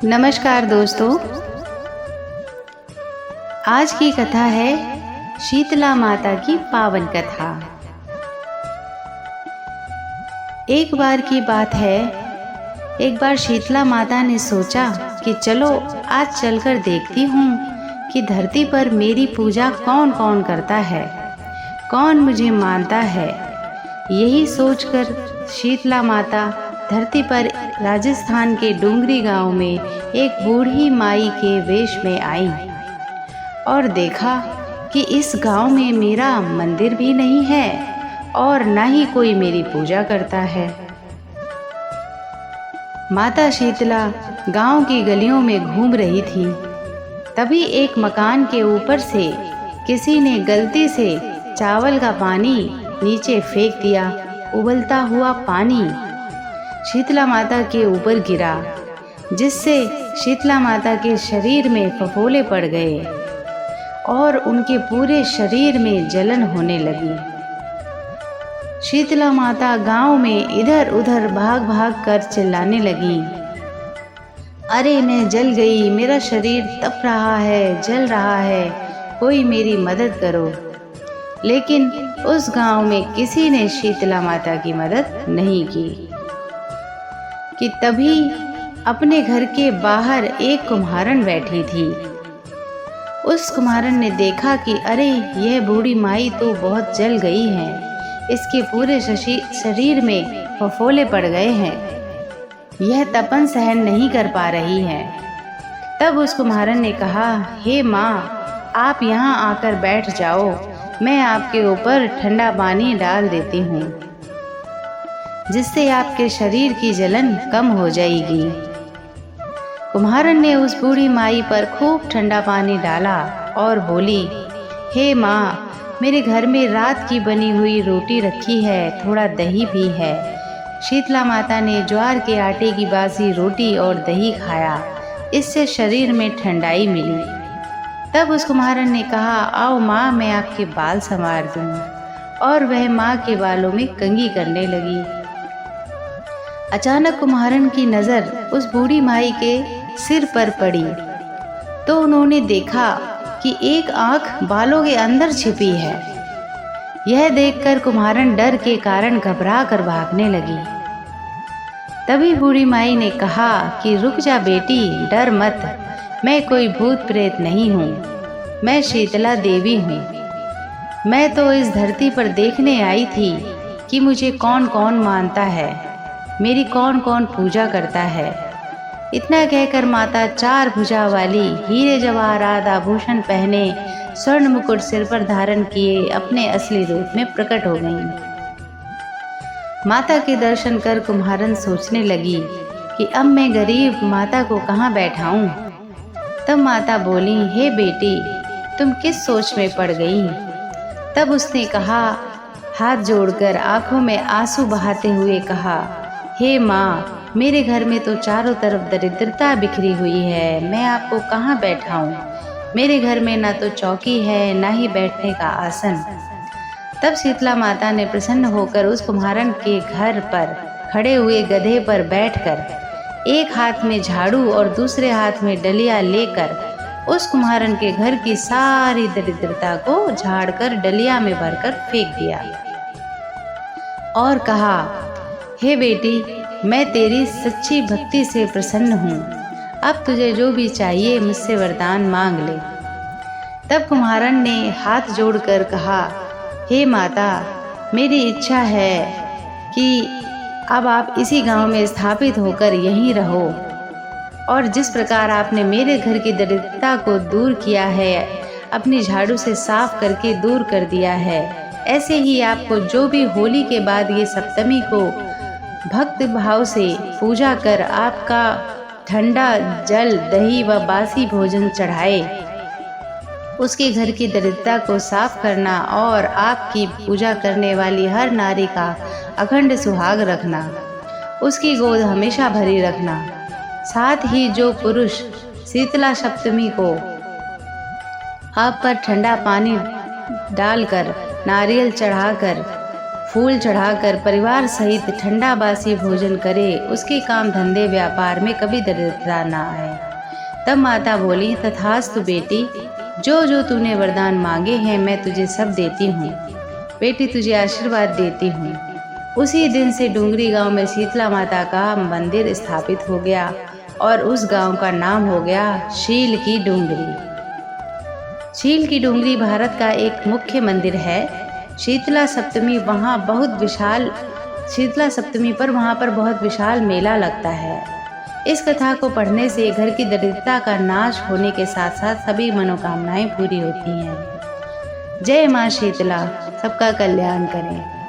नमस्कार दोस्तों, आज की कथा है शीतला माता की पावन कथा। एक बार की बात है, एक बार शीतला माता ने सोचा कि चलो आज चलकर देखती हूँ कि धरती पर मेरी पूजा कौन कौन करता है, कौन मुझे मानता है। यही सोचकर शीतला माता धरती पर राजस्थान के डूंगरी गांव में एक बूढ़ी माई के वेश में आई और देखा कि इस गांव में मेरा मंदिर भी नहीं है और ना ही कोई मेरी पूजा करता है। माता शीतला गांव की गलियों में घूम रही थी। तभी एक मकान के ऊपर से किसी ने गलती से चावल का पानी नीचे फेंक दिया। उबलता हुआ पानी शीतला माता के ऊपर गिरा, जिससे शीतला माता के शरीर में फफोले पड़ गए और उनके पूरे शरीर में जलन होने लगी। शीतला माता गांव में इधर उधर भाग भाग कर चिल्लाने लगी, अरे मैं जल गई, मेरा शरीर तप रहा है, जल रहा है, कोई मेरी मदद करो। लेकिन उस गांव में किसी ने शीतला माता की मदद नहीं की। कि तभी अपने घर के बाहर एक कुम्हारन बैठी थी। उस कुम्हारन ने देखा कि अरे यह बूढ़ी माई तो बहुत जल गई है, इसके पूरे शरीर में फफोले पड़ गए हैं, यह तपन सहन नहीं कर पा रही है। तब उस कुम्हारन ने कहा, हे माँ, आप यहाँ आकर बैठ जाओ, मैं आपके ऊपर ठंडा पानी डाल देती हूँ, जिससे आपके शरीर की जलन कम हो जाएगी। कुम्हारन ने उस बूढ़ी माई पर खूब ठंडा पानी डाला और बोली, हे माँ, मेरे घर में रात की बनी हुई रोटी रखी है, थोड़ा दही भी है। शीतला माता ने ज्वार के आटे की बासी रोटी और दही खाया, इससे शरीर में ठंडाई मिली। तब उस कुम्हारन ने कहा, आओ माँ, मैं आपके बाल संवार दूँ। और वह माँ के बालों में कंघी करने लगी। अचानक कुम्हारन की नज़र उस बूढ़ी माई के सिर पर पड़ी तो उन्होंने देखा कि एक आंख बालों के अंदर छिपी है। यह देखकर कुम्हारन डर के कारण घबरा कर भागने लगी। तभी बूढ़ी माई ने कहा कि रुक जा बेटी, डर मत, मैं कोई भूत प्रेत नहीं हूँ, मैं शीतला देवी हूँ। मैं तो इस धरती पर देखने आई थी कि मुझे कौन कौन मानता है, मेरी कौन कौन पूजा करता है। इतना कहकर माता चार भुजा वाली, हीरे जवाहरात आभूषण पहने, स्वर्ण मुकुट सिर पर धारण किए अपने असली रूप में प्रकट हो गईं। माता के दर्शन कर कुम्हारन सोचने लगी कि अब मैं गरीब माता को कहाँ बैठाऊं। तब माता बोली, हे बेटी, तुम किस सोच में पड़ गई। तब उसने कहा, हाथ जोड़कर आंखों में आंसू बहाते हुए कहा, हे माँ, मेरे घर में तो चारों तरफ दरिद्रता बिखरी हुई है, मैं आपको कहाँ बैठाऊं। मेरे घर में ना तो चौकी है, ना ही बैठने का आसन। तब शीतला माता ने प्रसन्न होकर उस कुम्हारन के घर पर खड़े हुए गधे पर बैठकर एक हाथ में झाड़ू और दूसरे हाथ में डलिया लेकर उस कुम्हारन के घर की सारी दरिद्रता को झाड़कर डलिया में भरकर फेंक दिया और कहा, हे बेटी, मैं तेरी सच्ची भक्ति से प्रसन्न हूँ, अब तुझे जो भी चाहिए मुझसे वरदान मांग ले। तब कुम्हारन ने हाथ जोड़कर कहा, हे माता, मेरी इच्छा है कि अब आप इसी गांव में स्थापित होकर यहीं रहो और जिस प्रकार आपने मेरे घर की दरिद्रता को दूर किया है, अपनी झाड़ू से साफ करके दूर कर दिया है, ऐसे ही आपको जो भी होली के बाद ये सप्तमी को भक्त भाव से पूजा कर आपका ठंडा जल, दही व बासी भोजन चढ़ाए, उसके घर की दरिद्रता को साफ करना और आपकी पूजा करने वाली हर नारी का अखंड सुहाग रखना, उसकी गोद हमेशा भरी रखना। साथ ही जो पुरुष शीतला सप्तमी को आप पर ठंडा पानी डालकर, नारियल चढ़ाकर, फूल चढ़ाकर परिवार सहित ठंडा बासी भोजन करे, उसके काम धंधे व्यापार में कभी दरिद्रता ना आए। तब माता बोली, तथास्तु बेटी, जो जो तूने वरदान मांगे हैं मैं तुझे सब देती हूँ। बेटी तुझे आशीर्वाद देती हूँ। उसी दिन से डूंगरी गांव में शीतला माता का मंदिर स्थापित हो गया और उस गांव का नाम हो गया शील की डूंगरी। शील की डूंगरी भारत का एक मुख्य मंदिर है। शीतला सप्तमी पर वहाँ पर बहुत विशाल मेला लगता है। इस कथा को पढ़ने से घर की दरिद्रता का नाश होने के साथ साथ सभी मनोकामनाएं पूरी होती हैं। जय माँ शीतला सबका कल्याण करें।